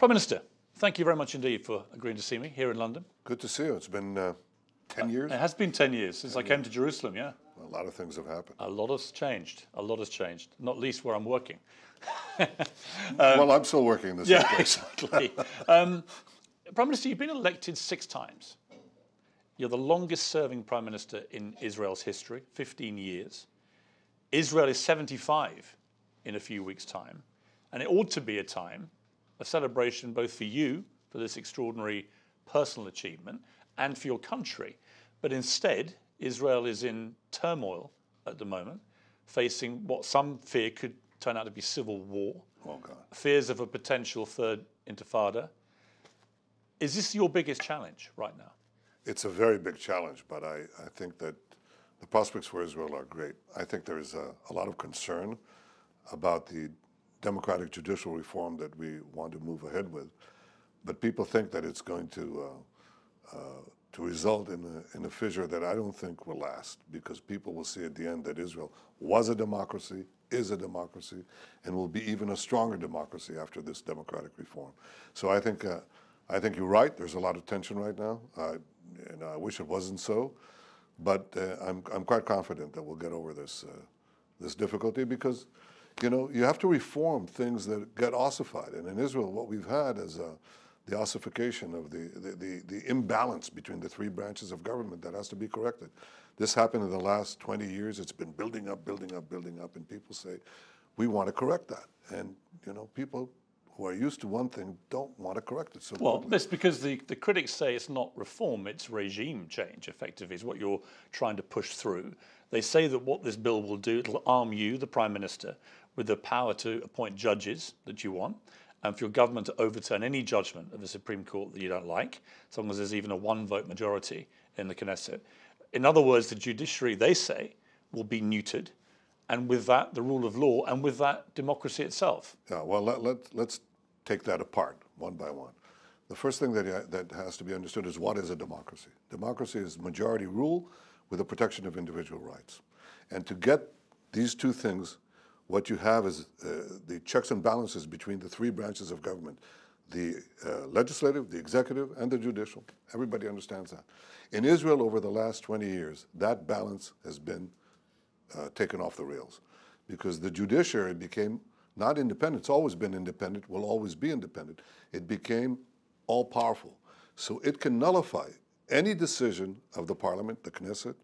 Prime Minister, thank you very much indeed for agreeing to see me here in London. Good to see you. It's been 10 years? It has been 10 years since I came to Jerusalem, yeah. A lot of things have happened. A lot has changed. A lot has changed, not least where I'm working. Well, I'm still working in the same place. Exactly. Prime Minister, you've been elected 6 times. You're the longest serving Prime Minister in Israel's history, 15 years. Israel is 75 in a few weeks' time. And it ought to be a time of celebration both for you, for this extraordinary personal achievement, and for your country. But instead, Israel is in turmoil at the moment, facing what some fear could turn out to be civil war. Oh, God. Fears of a potential third intifada. Is this your biggest challenge right now? It's a very big challenge, but I think that the prospects for Israel are great. I think there is a lot of concern about the democratic judicial reform that we want to move ahead with. But people think that it's going to result in a fissure that I don't think will last, because people will see at the end that Israel was a democracy, is a democracy, and will be even a stronger democracy after this democratic reform. So I think you're right. There's a lot of tension right now, and I wish it wasn't so. But I'm quite confident that we'll get over this difficulty, because you have to reform things that get ossified. And in Israel, what we've had is the ossification of the imbalance between the 3 branches of government that has to be corrected. This happened in the last 20 years. It's been building up, building up, building up, and people say, we want to correct that. And people who are used to one thing don't want to correct it so quickly. That's because the critics say it's not reform, it's regime change, effectively, is what you're trying to push through. They say that what this bill will do, it'll arm you, the Prime Minister, with the power to appoint judges that you want, and for your government to overturn any judgment of the Supreme Court that you don't like, as long as there's even a 1-vote majority in the Knesset. In other words, the judiciary, they say, will be neutered, and with that, the rule of law, and with that, democracy itself. Yeah, well, let's take that apart one by one. The first thing that has to be understood is, what is a democracy? Democracy is majority rule with the protection of individual rights. And to get these 2 things, what you have is the checks and balances between the 3 branches of government, the legislative, the executive, and the judicial. Everybody understands that. In Israel, over the last 20 years, that balance has been taken off the rails, because the judiciary became not independent. It's always been independent, will always be independent. It became all-powerful. So it can nullify any decision of the parliament, the Knesset,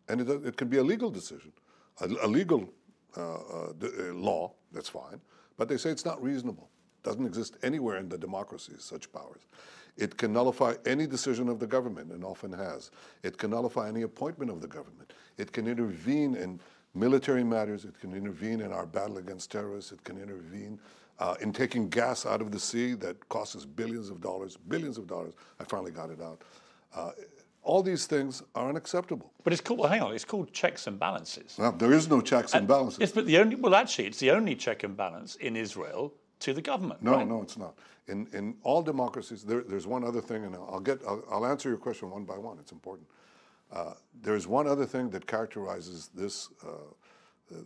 and it can be a legal decision, a legal law, that's fine, but they say it's not reasonable. It doesn't exist anywhere in the democracies, such powers. It can nullify any decision of the government, and often has. It can nullify any appointment of the government. It can intervene in military matters. It can intervene in our battle against terrorists. It can intervene in taking gas out of the sea that costs us billions of dollars. I finally got it out. All these things are unacceptable. But it's called, well, hang on, it's called checks and balances. Well, there is no checks and balances. Yes, but actually, it's the only check and balance in Israel to the government. No, right? no, it's not. In all democracies, there's one other thing, and I'll answer your question one by one. It's important. There's one other thing that characterizes this,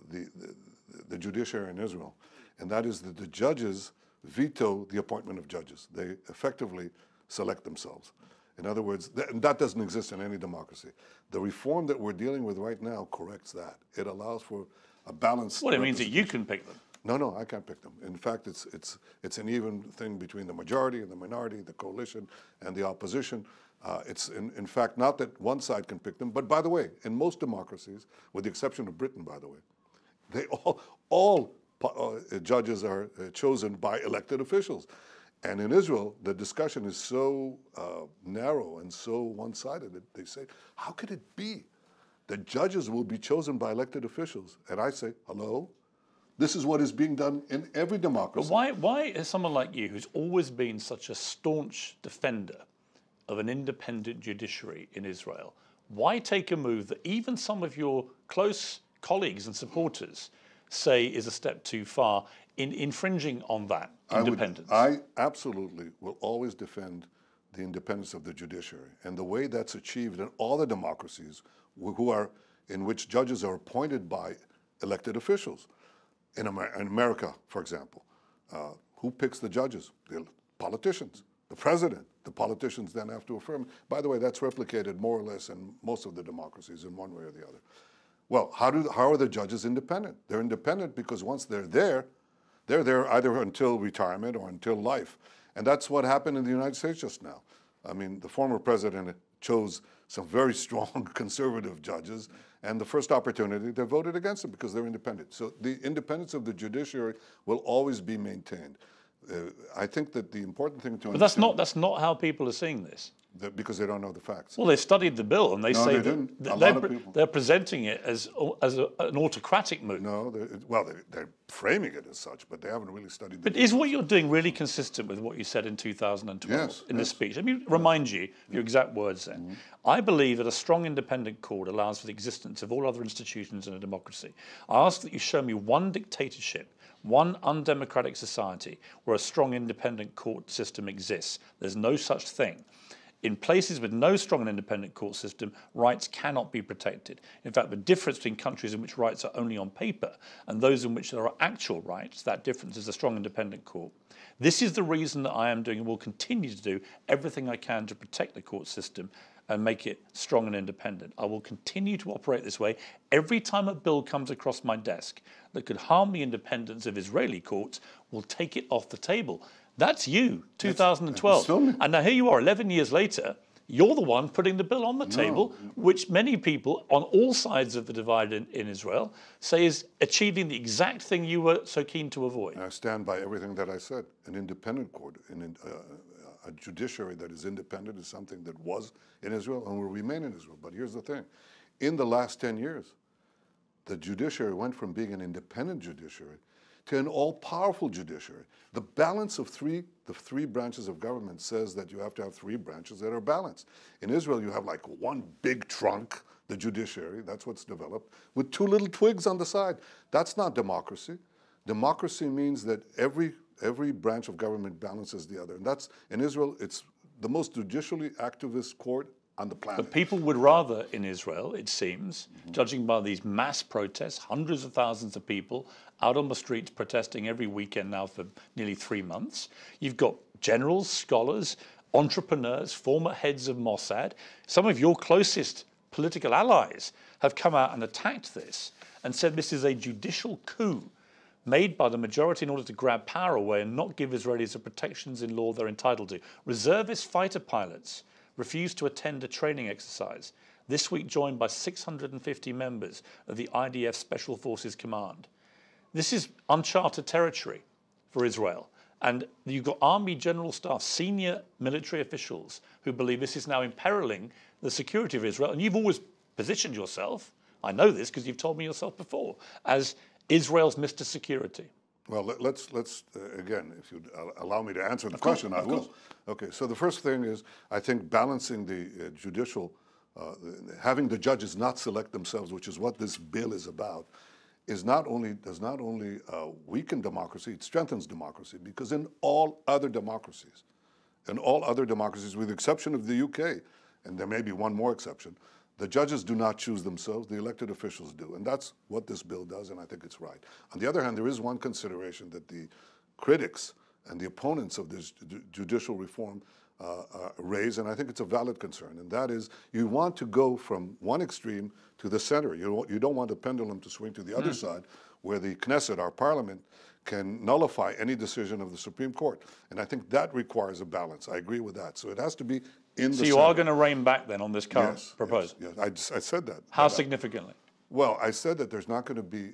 the judiciary in Israel, and that is that the judges veto the appointment of judges. They effectively select themselves. In other words, that doesn't exist in any democracy. The reform that we're dealing with right now corrects that. It allows for a balanced. Well, it means that you can pick them. No, I can't pick them. In fact, it's an even thing between the majority and the minority, the coalition and the opposition. It's in fact not that one side can pick them, but by the way, in most democracies, with the exception of Britain, by the way, they all judges are chosen by elected officials. And in Israel, the discussion is so narrow and so one-sided that they say, how could it be that judges will be chosen by elected officials? And I say, hello? This is what is being done in every democracy. But why is someone like you, who's always been such a staunch defender of an independent judiciary in Israel, why take a move that even some of your close colleagues and supporters say is a step too far in infringing on that independence? I absolutely will always defend the independence of the judiciary. And the way that's achieved in all the democracies in which judges are appointed by elected officials. In America, for example, who picks the judges? The Politicians. The president. The politicians then have to affirm. By the way, that's replicated more or less in most of the democracies in one way or the other. Well, how are the judges independent? They're independent because once they're there either until retirement or until life. And that's what happened in the United States just now. I mean, the former president chose some very strong conservative judges, and the first opportunity, they voted against them because they're independent. So the independence of the judiciary will always be maintained. I think that the important thing to understand... But that's not how people are seeing this. Because they don't know the facts. Well, they studied the bill and they say that they're presenting it as an autocratic move. No, they're framing it as such, but they haven't really studied the But is what you're doing really consistent with what you said in 2012 in this speech? Let me remind you your exact words then. Mm-hmm. I believe that a strong independent court allows for the existence of all other institutions in a democracy. I ask that you show me one dictatorship, one undemocratic society where a strong independent court system exists. There's no such thing. In places with no strong and independent court system, rights cannot be protected. In fact, the difference between countries in which rights are only on paper and those in which there are actual rights, that difference is a strong independent court. This is the reason that I am doing and will continue to do everything I can to protect the court system and make it strong and independent. I will continue to operate this way. Every time a bill comes across my desk that could harm the independence of Israeli courts, we'll take it off the table. That's you, 2012. And now here you are, 11 years later, you're the one putting the bill on the table, which many people on all sides of the divide in Israel say is achieving the exact thing you were so keen to avoid. I stand by everything that I said. An independent court, a judiciary that is independent is something that was in Israel and will remain in Israel. But here's the thing. In the last 10 years, the judiciary went from being an independent judiciary to an all-powerful judiciary. The balance of the three branches of government says that you have to have three branches that are balanced. In Israel, you have like one big trunk, the judiciary, that's what's developed, with two little twigs on the side. That's not democracy. Democracy means that every branch of government balances the other. And that's, in Israel, it's the most judicially activist court on the planet. But people would rather, in Israel, it seems, judging by these mass protests, hundreds of thousands of people out on the streets protesting every weekend now for nearly 3 months. You've got generals, scholars, entrepreneurs, former heads of Mossad. Some of your closest political allies have come out and attacked this and said this is a judicial coup made by the majority in order to grab power away and not give Israelis the protections in law they're entitled to. Reservist fighter pilots refused to attend a training exercise, this week joined by 650 members of the IDF Special Forces Command. This is uncharted territory for Israel. And you've got Army General Staff, senior military officials who believe this is now imperiling the security of Israel. And you've always positioned yourself, I know this because you've told me yourself before, as Israel's Mr. Security. Well, let's again, if you'd allow me to answer the question, I will. Okay, so the first thing is, I think balancing the judicial, having the judges not select themselves, which is what this bill is about, does not only weaken democracy, it strengthens democracy, because in all other democracies, with the exception of the UK, and there may be one more exception, the judges do not choose themselves, the elected officials do. And that's what this bill does, and I think it's right. On the other hand, there is one consideration that the critics and the opponents of this judicial reform raise, and I think it's a valid concern, and that is you want to go from one extreme to the center. You don't want the pendulum to swing to the other side, where the Knesset, our parliament, can nullify any decision of the Supreme Court. And I think that requires a balance. I agree with that. So it has to be in the center. So you are going to rein back then on this current proposal? Yes, I said that. How significantly? Well, I said that there's not going to be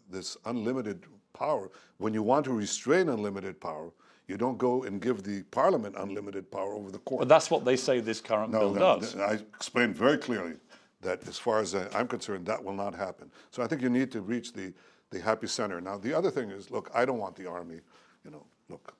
this unlimited power. When you want to restrain unlimited power, you don't go and give the parliament unlimited power over the court. But that's what they say this current bill does. I explained very clearly that as far as I'm concerned, that will not happen. So I think you need to reach the happy center. Now, the other thing is, look, I don't want the army, look,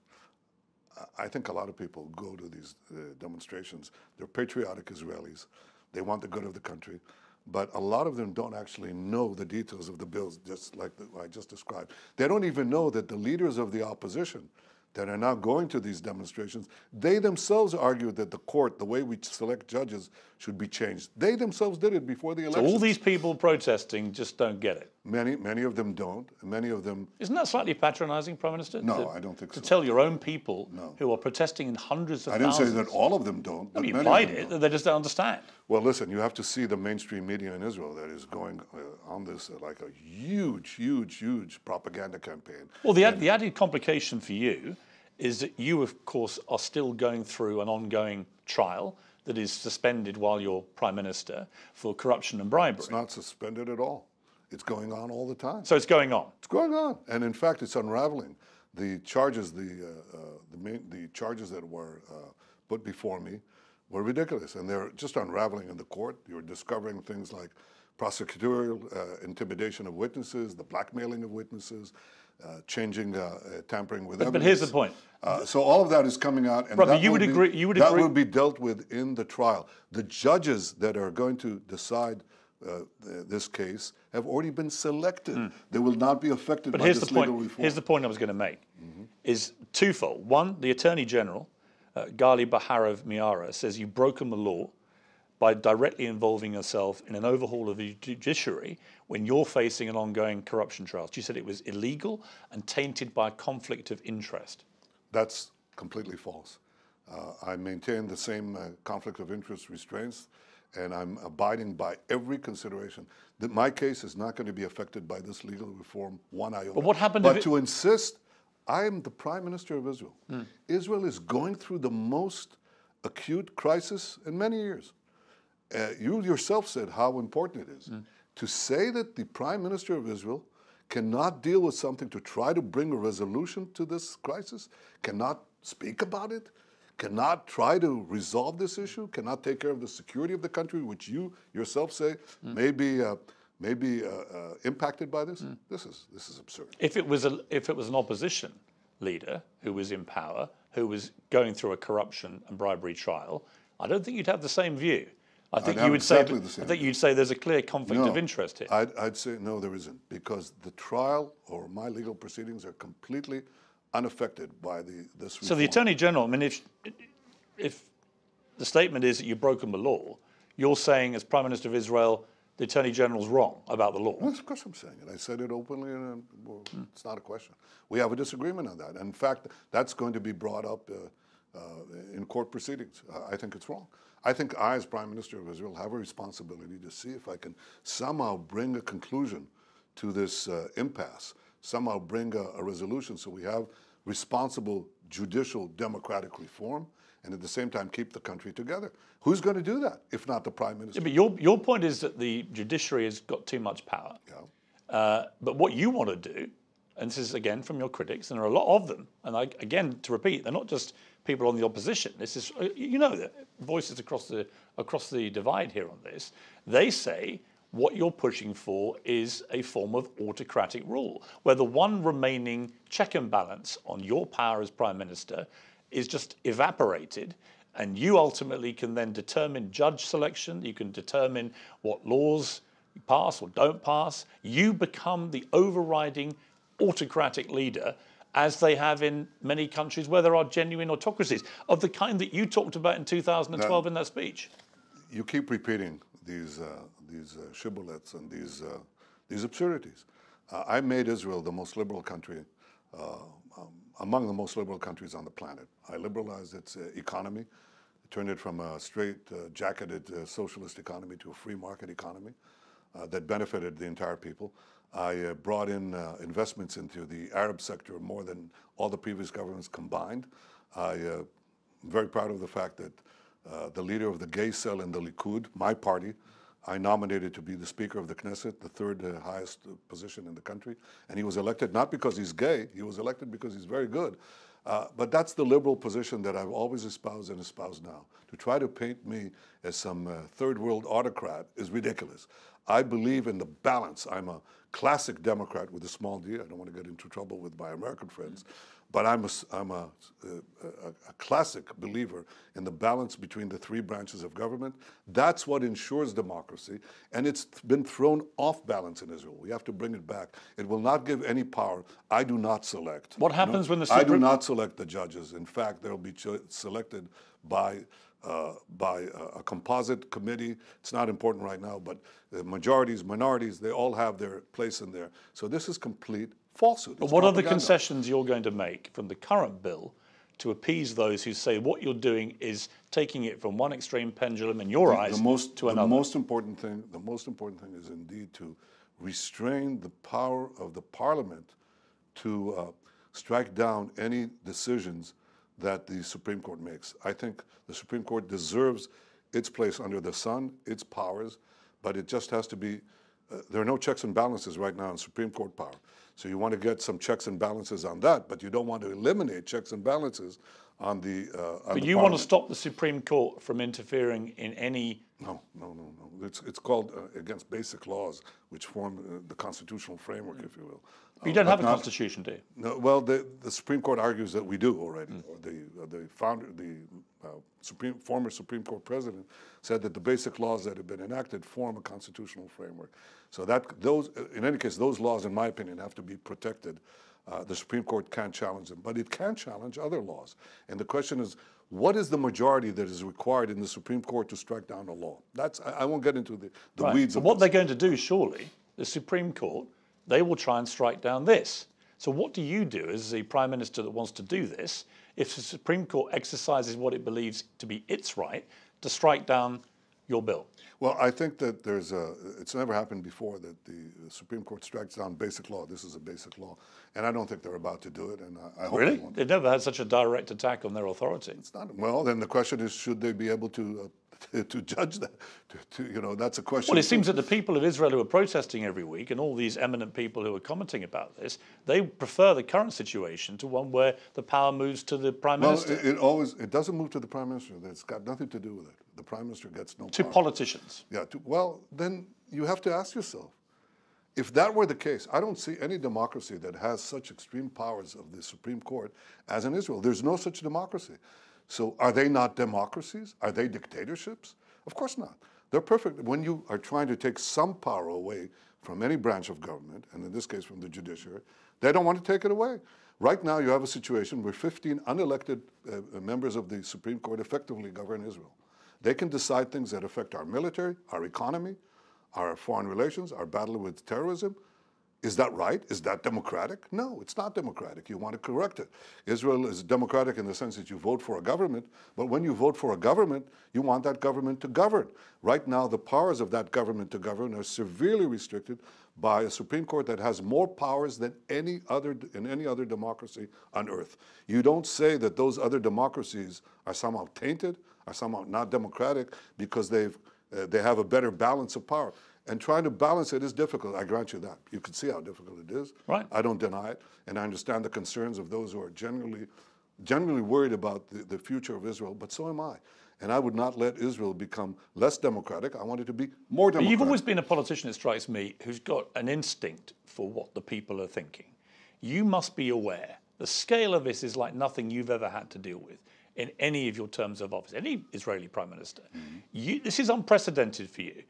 I think a lot of people go to these demonstrations. They're patriotic Israelis. They want the good of the country. But a lot of them don't actually know the details of the bills, just like I just described. They don't even know that the leaders of the opposition that are now going to these demonstrations, they themselves argued that the court, the way we select judges, should be changed. They themselves did it before the election. So all these people protesting just don't get it. Many of them don't. Many of them. Isn't that slightly patronising, Prime Minister? No, I don't think so. To tell your own people who are protesting in hundreds of thousands. I didn't say that all of them don't. No, you implied it. They just don't understand. Well, listen, you have to see the mainstream media in Israel that is going on this like a huge propaganda campaign. Well, the added complication for you is that you, of course, are still going through an ongoing trial that is suspended while you're Prime Minister for corruption and bribery. It's not suspended at all. It's going on all the time. So it's going on. It's going on, and in fact, it's unraveling. The charges, the charges that were put before me were ridiculous, and they're just unraveling in the court. You're discovering things like prosecutorial intimidation of witnesses, the blackmailing of witnesses, tampering with evidence. But here's the point. So all of that is coming out, and Brother, that will be dealt with in the trial. The judges that are going to decide this case have already been selected. They will not be affected by this legal reform. Here's the point I was going to make, is twofold. One, the Attorney General, Gali Baharav Miara, says you've broken the law by directly involving yourself in an overhaul of the judiciary when you're facing an ongoing corruption trial. She said it was illegal and tainted by a conflict of interest. That's completely false. I maintain the same conflict of interest restraints, and I'm abiding by every consideration. That my case is not going to be affected by this legal reform one iota. But what happened? But to insist, I am the Prime Minister of Israel. Israel is going through the most acute crisis in many years. You yourself said how important it is. To say that the Prime Minister of Israel cannot deal with something to try to bring a resolution to this crisis, cannot speak about it, cannot try to resolve this issue, cannot take care of the security of the country, which you yourself say may be impacted by this. This is absurd. If it was an opposition leader who was in power, who was going through a corruption and bribery trial, I don't think you'd have the same view. I think you would exactly you'd say there's a clear conflict of interest here. I'd say no, there isn't, because the trial or my legal proceedings are completely unaffected by this reform. So the Attorney General, I mean, if the statement is that you've broken the law, you're saying as Prime Minister of Israel, the Attorney General's wrong about the law. Well, of course I'm saying it. I said it openly, and it's not a question. We have a disagreement on that. And in fact, that's going to be brought up in court proceedings. I think it's wrong. I think I, as Prime Minister of Israel, have a responsibility to see if I can somehow bring a conclusion to this impasse, somehow bring a resolution so we have responsible judicial democratic reform and at the same time keep the country together. Who's going to do that if not the Prime Minister? Yeah, but your point is that the judiciary has got too much power. Yeah. But what you want to do, and this is again from your critics, and there are a lot of them, and again to repeat, they're not just people on the opposition. This is, you know, the voices across the divide here on this. They say what you're pushing for is a form of autocratic rule, where the one remaining check and balance on your power as Prime Minister is just evaporated, and you ultimately can then determine judge selection, you can determine what laws you pass or don't pass. You become the overriding autocratic leader, as they have in many countries where there are genuine autocracies, of the kind that you talked about in 2012 in that speech. You keep repeating these shibboleths and these absurdities. I made Israel the most liberal country, among the most liberal countries on the planet. I liberalized its economy, turned it from a straight jacketed socialist economy to a free market economy that benefited the entire people. I brought in investments into the Arab sector more than all the previous governments combined. I'm very proud of the fact that the leader of the gay cell in the Likud, my party, I nominated to be the Speaker of the Knesset, the third highest position in the country. And he was elected not because he's gay, he was elected because he's very good. But that's the liberal position that I've always espoused and espouse now. To try to paint me as some third world autocrat is ridiculous. I believe in the balance. I'm a classic Democrat with a small d. I don't want to get into trouble with my American friends. But I'm a classic believer in the balance between the three branches of government. That's what ensures democracy, and it's been thrown off balance in Israel. We have to bring it back. It will not give any power. I do not select. What happens when the I do not select the judges. In fact, they'll be selected by a composite committee. It's not important right now, but majorities, minorities, they all have their place in there. So this is complete falsehood. But what are the concessions you're going to make from the current bill to appease those who say what you're doing is taking it from one extreme pendulum in your eyes to another? The most important thing is indeed to restrain the power of the parliament to strike down any decisions that the Supreme Court makes. I think the Supreme Court deserves its place under the sun, its powers, but it just has to be, there are no checks and balances right now in Supreme Court power. So you want to get some checks and balances on that, but you don't want to eliminate checks and balances on the But you want to stop the Supreme Court from interfering in any... No. It's called against basic laws, which form the constitutional framework, if you will. But you don't have a constitution, do you? No. Well, the Supreme Court argues that we do already. The former Supreme Court president said that the basic laws that have been enacted form a constitutional framework. So in any case, those laws, in my opinion, have to be protected. The Supreme Court can't challenge them, but it can challenge other laws. And the question is, what is the majority that is required in the Supreme Court to strike down a law? I won't get into the weeds of what they're going to do, surely, the Supreme Court, they will try and strike down this. So what do you do as the Prime Minister that wants to do this if the Supreme Court exercises what it believes to be its right to strike down your bill? Well, I think that it's never happened before that the Supreme Court strikes down basic law. This is a basic law. And I don't think they're about to do it, and I hope they won't. They've never had such a direct attack on their authority. It's not. Well, then the question is, should they be able to judge that? That's a question. Well, it seems that the people of Israel who are protesting every week and all these eminent people who are commenting about this, they prefer the current situation to one where the power moves to the Prime Minister. It doesn't move to the Prime Minister. It's got nothing to do with it. The Prime Minister gets no power. To politicians. Yeah. Well, then you have to ask yourself, if that were the case, I don't see any democracy that has such extreme powers of the Supreme Court as in Israel. There's no such democracy. So are they not democracies? Are they dictatorships? Of course not. They're perfect. When you are trying to take some power away from any branch of government, and in this case from the judiciary, they don't want to take it away. Right now you have a situation where 15 unelected members of the Supreme Court effectively govern Israel. They can decide things that affect our military, our economy, our foreign relations, our battle with terrorism. Is that right? Is that democratic? No, it's not democratic. You want to correct it. Israel is democratic in the sense that you vote for a government, but when you vote for a government, you want that government to govern. Right now, the powers of that government to govern are severely restricted by a Supreme Court that has more powers than in any other democracy on earth. You don't say that those other democracies are somehow tainted, are somehow not democratic because they have a better balance of power. And trying to balance it is difficult. I grant you that. You can see how difficult it is. Right. I don't deny it. And I understand the concerns of those who are genuinely worried about the future of Israel, but so am I. And I would not let Israel become less democratic. I want it to be more democratic. But you've always been a politician, it strikes me, who's got an instinct for what the people are thinking. You must be aware the scale of this is like nothing you've ever had to deal with in any of your terms of office, any Israeli Prime Minister. This is unprecedented for you.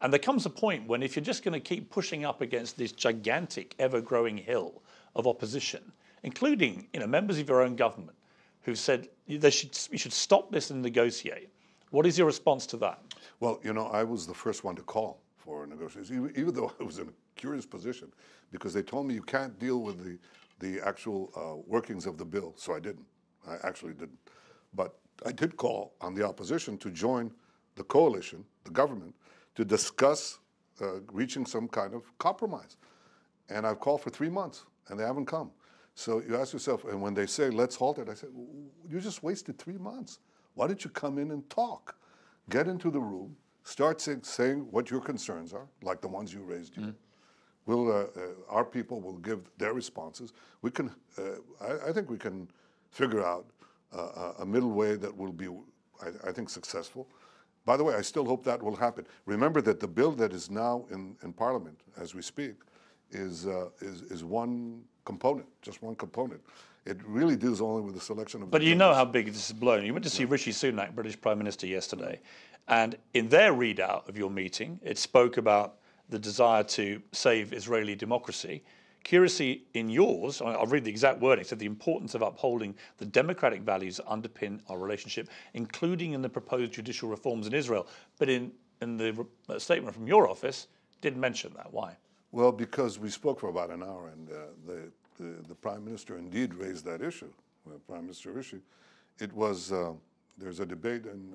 And there comes a point when if you're just going to keep pushing up against this gigantic, ever-growing hill of opposition, including members of your own government who've said you should stop this and negotiate, what is your response to that? Well, I was the first one to call for negotiations, even though I was in a curious position, because they told me you can't deal with the actual workings of the bill, so I didn't. I actually didn't. But I did call on the opposition to join the coalition, the government, to discuss reaching some kind of compromise. And I've called for 3 months, and they haven't come. So you ask yourself, and when they say, let's halt it, I say, you just wasted 3 months. Why don't you come in and talk? Get into the room, start saying what your concerns are, like the ones you raised here. Our people will give their responses. We can, I think we can figure out a middle way that will be, I think, successful. By the way, I still hope that will happen. Remember that the bill that is now in Parliament as we speak is one component, just one component. It really deals only with the selection of. But you know how big this is blown. You went to see Rishi Sunak, British Prime Minister, yesterday, and in their readout of your meeting, it spoke about the desire to save Israeli democracy. Curiously, in yours, I'll read the exact wording, it said the importance of upholding the democratic values that underpin our relationship, including in the proposed judicial reforms in Israel. But in the statement from your office, didn't mention that. Why? Well, because we spoke for about an hour, and the Prime Minister indeed raised that issue. Prime Minister Rishi, it was there's a debate in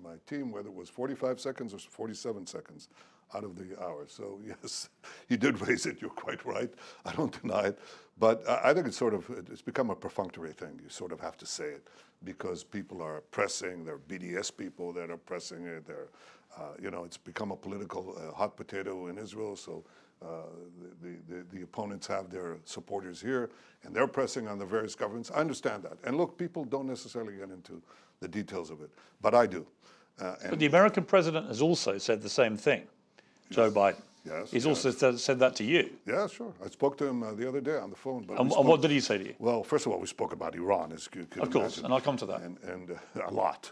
my team whether it was 45 seconds or 47 seconds out of the hour. So yes, he did raise it. You're quite right. I don't deny it, but I think it's become a perfunctory thing. You sort of have to say it because people are pressing. There are BDS people that are pressing it. It's become a political hot potato in Israel. So the opponents have their supporters here, and they're pressing on the various governments. I understand that. And look, people don't necessarily get into the details of it, but I do. But the American president has also said the same thing, Joe Biden. Yes. He's also said that to you. Yeah, sure. I spoke to him the other day on the phone. But and what did he say to you? Well, first of all, we spoke about Iran, as you could Of course, imagine. and I'll come to that. And a lot.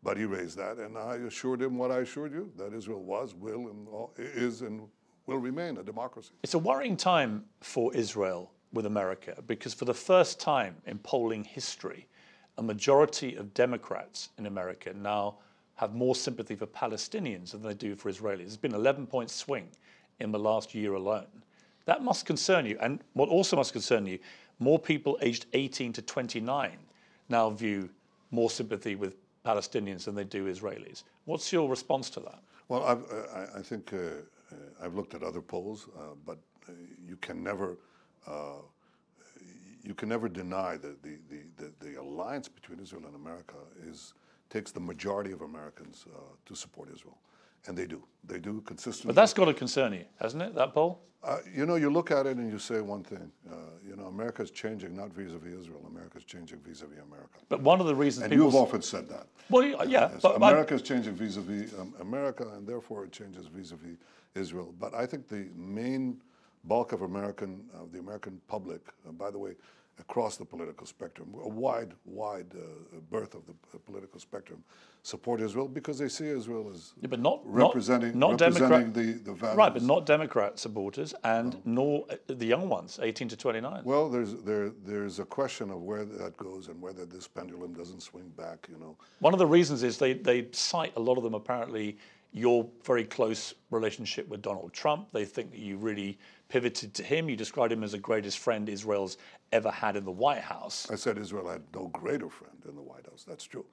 But he raised that, and I assured him what I assured you, that Israel is and will remain a democracy. It's a worrying time for Israel with America because for the first time in polling history, a majority of Democrats in America now have more sympathy for Palestinians than they do for Israelis. There's been an 11-point swing in the last year alone. That must concern you. And what also must concern you, more people aged 18 to 29 now view more sympathy with Palestinians than they do Israelis. What's your response to that? Well, I think I've looked at other polls, but you can never deny that the alliance between Israel and America takes the majority of Americans to support Israel, and they do. They do consistently. But that's got to concern you, hasn't it? That poll. You look at it and you say one thing. America is changing not vis-a-vis Israel. America is changing vis-a-vis America. But one of the reasons and you've often said that. Well, yeah. Yes, but America is changing vis-a-vis America, and therefore it changes vis-a-vis Israel. But I think the main bulk of the American public, by the way, across the political spectrum, a wide berth of the political spectrum, support Israel because they see Israel as representing the values. Right, but not Democrat supporters, and nor the young ones, 18 to 29. Well, there's a question of where that goes and whether this pendulum doesn't swing back. One of the reasons is they cite a lot of them apparently your very close relationship with Donald Trump. They think that you really pivoted to him. You described him as the greatest friend Israel's ever had in the White House. I said Israel had no greater friend in the White House. That's true,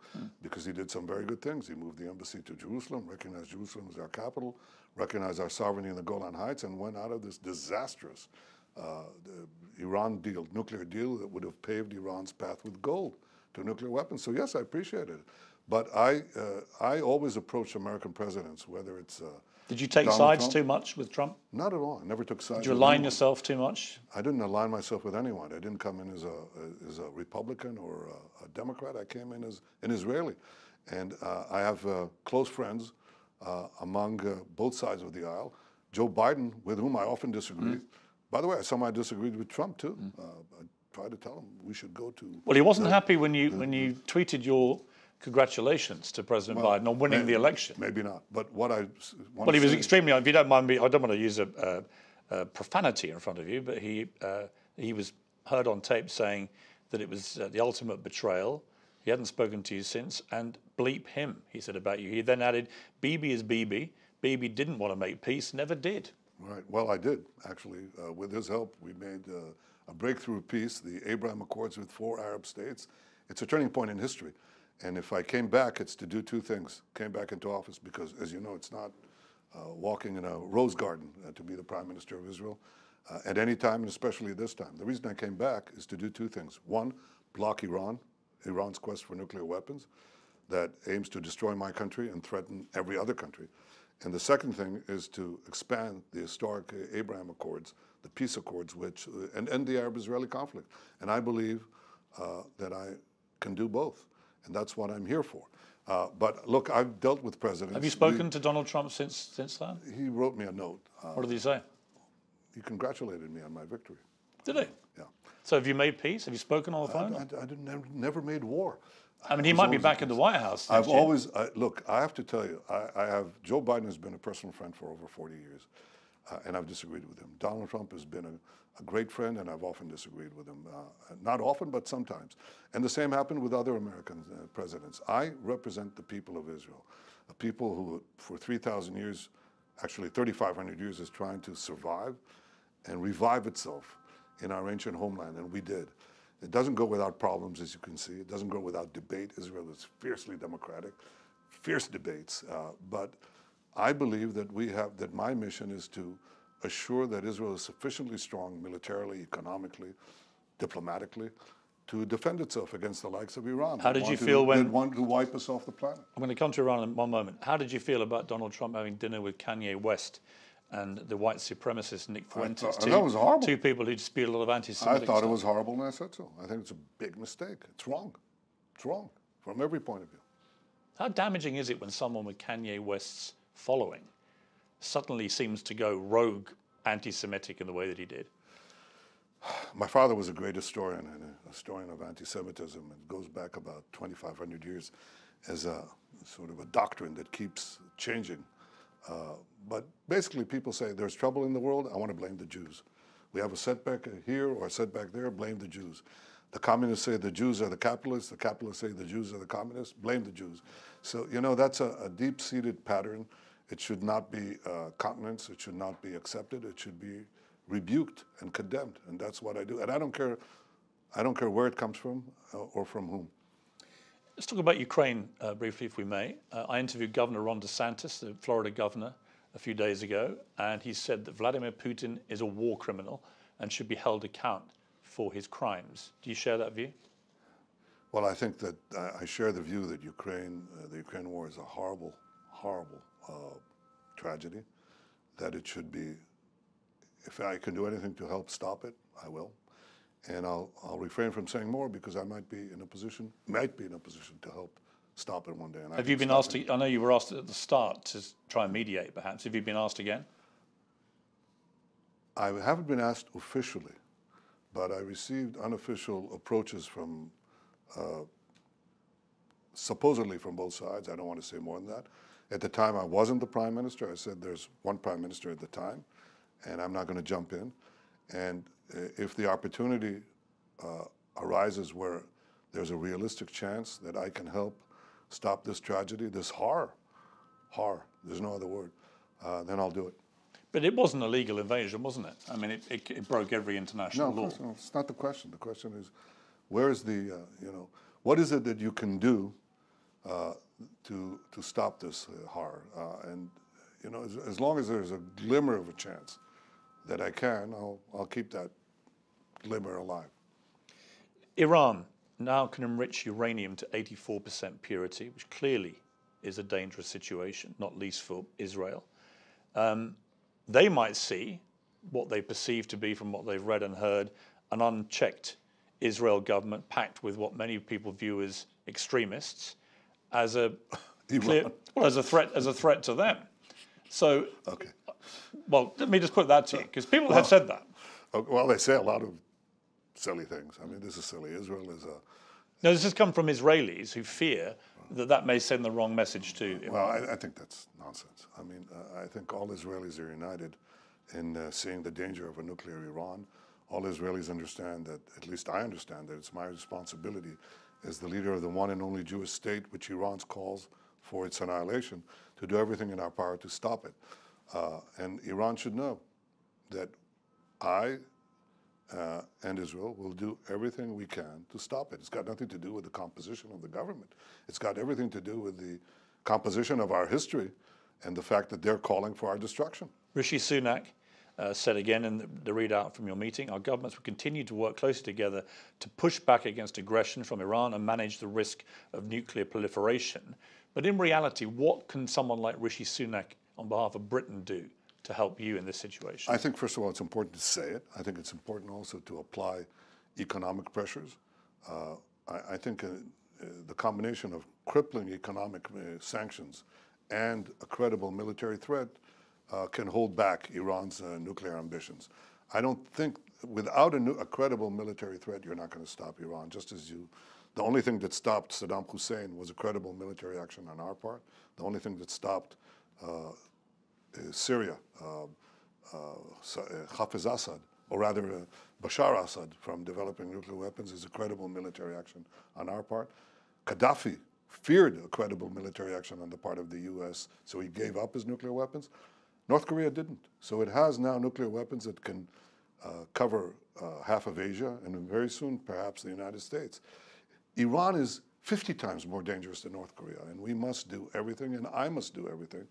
because he did some very good things. He moved the embassy to Jerusalem, recognized Jerusalem as our capital, recognized our sovereignty in the Golan Heights, and went out of this disastrous Iran deal, nuclear deal that would have paved Iran's path with gold to nuclear weapons. So yes, I appreciate it. But I always approach American presidents, whether it's Did you take sides too much with Trump? Not at all. I never took sides. Did you align yourself too much? I didn't align myself with anyone. I didn't come in as a Republican or a Democrat. I came in as an Israeli. And I have close friends among both sides of the aisle. Joe Biden, with whom I often disagree. By the way, I disagreed with Trump too. I tried to tell him we should go to... Well, he wasn't happy when you tweeted your congratulations to President Biden on winning the election. Maybe not. But what I... Well, he was extremely... If you don't mind me, I don't want to use a profanity in front of you, but he was heard on tape saying that it was the ultimate betrayal. He hadn't spoken to you since, and bleep him, he said about you. He then added, Bibi is Bibi. Bibi didn't want to make peace, never did. Right. Well, I did, actually. With his help, we made a breakthrough peace, the Abraham Accords with 4 Arab states. It's a turning point in history. And if I came back, it's to do 2 things. Came back into office because, as you know, it's not walking in a rose garden to be the Prime Minister of Israel at any time, and especially this time. The reason I came back is to do 2 things. 1, block Iran's quest for nuclear weapons that aims to destroy my country and threaten every other country. And the second thing is to expand the historic Abraham Accords, the peace accords, and end the Arab-Israeli conflict. And I believe that I can do both. And that's what I'm here for. But look, I've dealt with presidents. Have you spoken to Donald Trump since then? He wrote me a note. What did he say? He congratulated me on my victory. Did he? Yeah. So have you made peace? Have you spoken on the phone? I never made war. I mean, he might be back in the White House. I've always, look, I have to tell you, Joe Biden has been a personal friend for over 40 years, and I've disagreed with him. Donald Trump has been a great friend, and I've often disagreed with him. Not often, but sometimes. And the same happened with other American presidents. I represent the people of Israel, a people who for 3,000 years, actually 3,500 years, is trying to survive and revive itself in our ancient homeland, and we did. It doesn't go without problems, as you can see. It doesn't go without debate. Israel is fiercely democratic, fierce debates. But I believe that my mission is to assure that Israel is sufficiently strong militarily, economically, diplomatically, to defend itself against the likes of Iran. How did you feel when... They want to wipe us off the planet. I'm going to come to Iran in one moment. How did you feel about Donald Trump having dinner with Kanye West and the white supremacist Nick Fuentes? That was horrible. Two people who spewed a lot of anti-Semitic I thought stuff. it was horrible, and I said so. I think it's a big mistake. It's wrong. It's wrong from every point of view. How damaging is it when someone with Kanye West's following suddenly seems to go rogue anti-Semitic in the way that he did? My father was a great historian and a historian of anti-Semitism. It goes back about 2,500 years as a sort of a doctrine that keeps changing. But basically people say there's trouble in the world, I want to blame the Jews. We have a setback here or a setback there, blame the Jews. The communists say the Jews are the capitalists say the Jews are the communists, blame the Jews. So, you know, that's a deep-seated pattern. It should not be countenanced, it should not be accepted, it should be rebuked and condemned, and that's what I do. And I don't care where it comes from or from whom. Let's talk about Ukraine briefly, if we may. I interviewed Governor Ron DeSantis, the Florida governor, a few days ago, and he said that Vladimir Putin is a war criminal and should be held account for his crimes. Do you share that view? Well, I think that I share the view that the Ukraine war is a horrible, horrible tragedy, that it should be, if I can do anything to help stop it, I will. And I'll refrain from saying more because I might be in a position to help stop it one day. And have you been asked to, I know you were asked at the start to try and mediate perhaps. Have you been asked again? I haven't been asked officially, but I received unofficial approaches from, supposedly from both sides. I don't want to say more than that. At the time I wasn't the prime minister. I said there's one prime minister at the time, and I'm not going to jump in. And if the opportunity arises where there's a realistic chance that I can help stop this tragedy, this horror, there's no other word, then I'll do it. But it wasn't a legal invasion, wasn't it? I mean, it broke every international law. No, it's not the question. The question is, where is the, you know, what is it that you can do to stop this horror? And, you know, as long as there's a glimmer of a chance that I can, I'll keep that glimmer alive. Iran now can enrich uranium to 84% purity, which clearly is a dangerous situation, not least for Israel. They might see what they perceive to be, from what they've read and heard, an unchecked Israel government packed with what many people view as extremists, as a clear, well, as a threat to them. So, okay. Well, let me just put that to you, because people have said that. Well, they say a lot of silly things. I mean, this is silly. Israel is a... No, this has come from Israelis who fear that that may send the wrong message to Iran. Well, I think that's nonsense. I mean, I think all Israelis are united in seeing the danger of a nuclear Iran. All Israelis understand that, at least I understand that it's my responsibility as the leader of the one and only Jewish state, which Iran calls for its annihilation, to do everything in our power to stop it. And Iran should know that I and Israel will do everything we can to stop it. It's got nothing to do with the composition of the government. It's got everything to do with the composition of our history and the fact that they're calling for our destruction. Rishi Sunak said again in the readout from your meeting, our governments will continue to work closely together to push back against aggression from Iran and manage the risk of nuclear proliferation. But in reality, what can someone like Rishi Sunak on behalf of Britain do to help you in this situation? I think, first of all, it's important to say it. I think it's important also to apply economic pressures. I think the combination of crippling economic sanctions and a credible military threat can hold back Iran's nuclear ambitions. I don't think without a credible military threat, you're not going to stop Iran, just as the only thing that stopped Saddam Hussein was a credible military action on our part. The only thing that stopped Syria, Hafiz Assad, or rather Bashar Assad, from developing nuclear weapons is a credible military action on our part. Gaddafi feared a credible military action on the part of the US, so he gave up his nuclear weapons. North Korea didn't. So it has now nuclear weapons that can cover half of Asia and very soon perhaps the United States. Iran is 50 times more dangerous than North Korea, and we must do everything, and I must do everything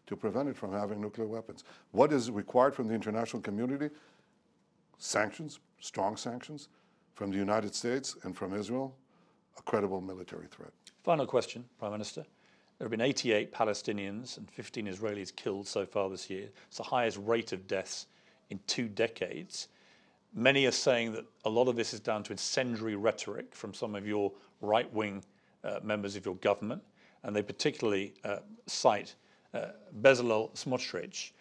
to prevent it from having nuclear weapons. What is required from the international community? Sanctions, strong sanctions from the United States and from Israel, a credible military threat. Final question, Prime Minister. There have been 88 Palestinians and 15 Israelis killed so far this year. It's the highest rate of deaths in 2 decades. Many are saying that a lot of this is down to incendiary rhetoric from some of your right-wing members of your government, and they particularly cite Bezalel Smotrich,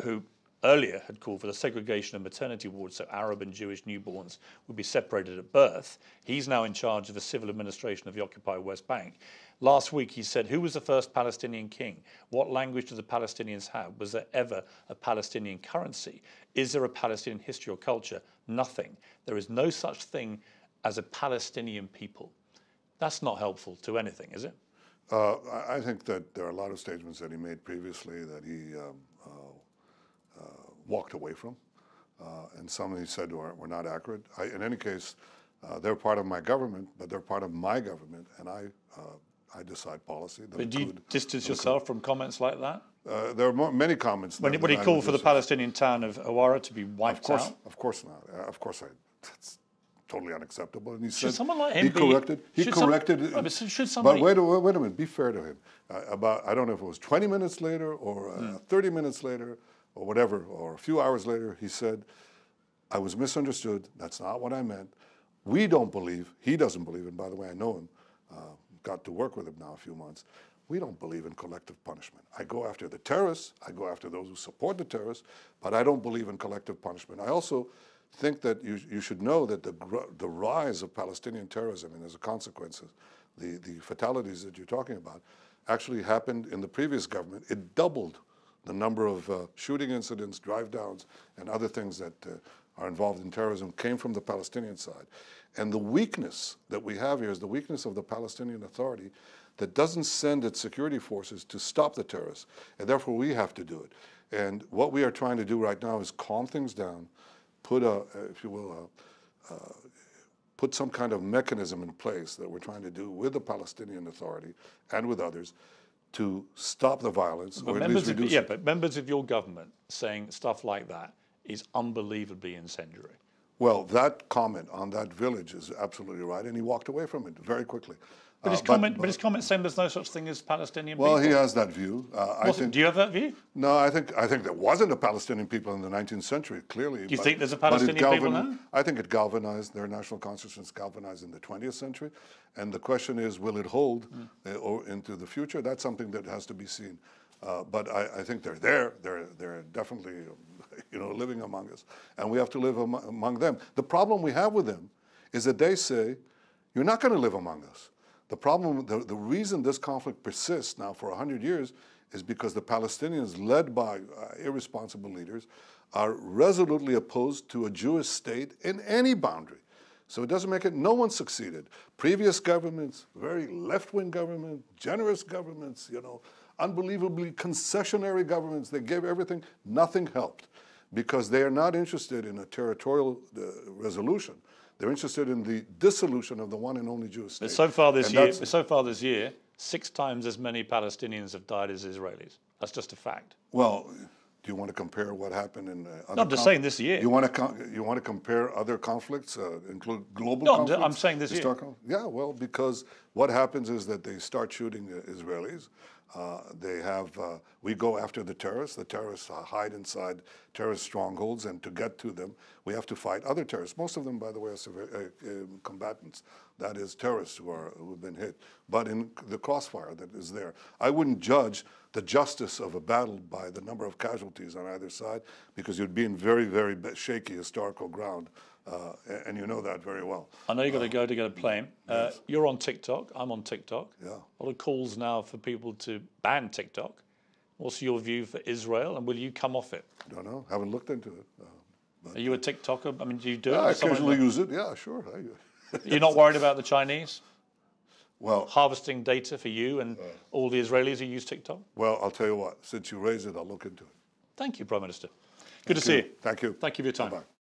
who earlier had called for the segregation of maternity wards so Arab and Jewish newborns would be separated at birth. He's now in charge of the civil administration of the occupied West Bank. Last week he said, who was the first Palestinian king? What language do the Palestinians have? Was there ever a Palestinian currency? Is there a Palestinian history or culture? Nothing. There is no such thing as a Palestinian people. That's not helpful to anything, is it? I think that there are a lot of statements that he made previously that he walked away from, and some he said were not accurate. In any case, they're part of my government, but they're part of my government, and I decide policy. But do you distance yourself from comments like that? There are many comments. When he called for the Palestinian town of Awara to be wiped out? Of course not. Of course, that's totally unacceptable. And he should said someone like him he corrected. Should somebody? But wait a minute. Be fair to him. I don't know if it was 20 minutes later or 30 minutes later or whatever, or a few hours later, he said, "I was misunderstood. That's not what I meant. We don't believe. He doesn't believe." And by the way, I know him. Got to work with him now a few months. We don't believe in collective punishment. I go after the terrorists. I go after those who support the terrorists, but I don't believe in collective punishment. I also think that you should know that the rise of Palestinian terrorism and as a consequence, the fatalities that you're talking about, actually happened in the previous government. It doubled the number of shooting incidents, drive-downs, and other things that are involved in terrorism came from the Palestinian side. And the weakness that we have here is the weakness of the Palestinian Authority that doesn't send its security forces to stop the terrorists. And therefore, we have to do it. And what we are trying to do right now is calm things down, put if you will, put some kind of mechanism in place that we're trying to do with the Palestinian Authority and with others to stop the violence, or at least reduce it. But members of your government saying stuff like that is unbelievably incendiary. Well, that comment on that village is absolutely right, and he walked away from it very quickly. But his comment saying there's no such thing as Palestinian people. Well, he has that view. Do you have that view? No, I think there wasn't a Palestinian people in the 19th century, clearly. Do you think there's a Palestinian people now? I think it galvanized, their national consciousness galvanized in the 20th century. And the question is, will it hold or into the future? That's something that has to be seen. But I think they're there. They're definitely living among us. And we have to live among them. The problem we have with them is that they say, you're not going to live among us. The problem, the reason this conflict persists now for 100 years is because the Palestinians, led by irresponsible leaders, are resolutely opposed to a Jewish state in any boundary. So it doesn't make it, no one succeeded. Previous governments, very left-wing governments, generous governments, unbelievably concessionary governments, they gave everything, nothing helped because they are not interested in a territorial resolution. They're interested in the dissolution of the one and only Jewish state. But so far this year, 6 times as many Palestinians have died as Israelis. That's just a fact. Well, do you want to compare what happened in other No, I'm just saying this year. You want to compare other conflicts, include global conflicts? No, I'm saying this year. Yeah, well, because what happens is that they start shooting Israelis. We go after the terrorists. The terrorists hide inside terrorist strongholds, and to get to them, we have to fight other terrorists. Most of them, by the way, are combatants. That is, terrorists who have been hit. But in the crossfire that is there, I wouldn't judge the justice of a battle by the number of casualties on either side, because you'd be in very, very shaky historical ground. And you know that very well. I know you've got to go to get a plane. Yes. You're on TikTok. I'm on TikTok. Yeah. A lot of calls now for people to ban TikTok. What's your view for Israel, and will you come off it? Don't know. Haven't looked into it. Are you a TikToker? I mean, do you do it? I occasionally use it. Yeah, sure. You're not worried about the Chinese Well, harvesting data for you and all the Israelis who use TikTok? well, I'll tell you what. Since you raised it, I'll look into it. Thank you, Prime Minister. Good to see you. Thank you. Thank you for your time. Bye-bye.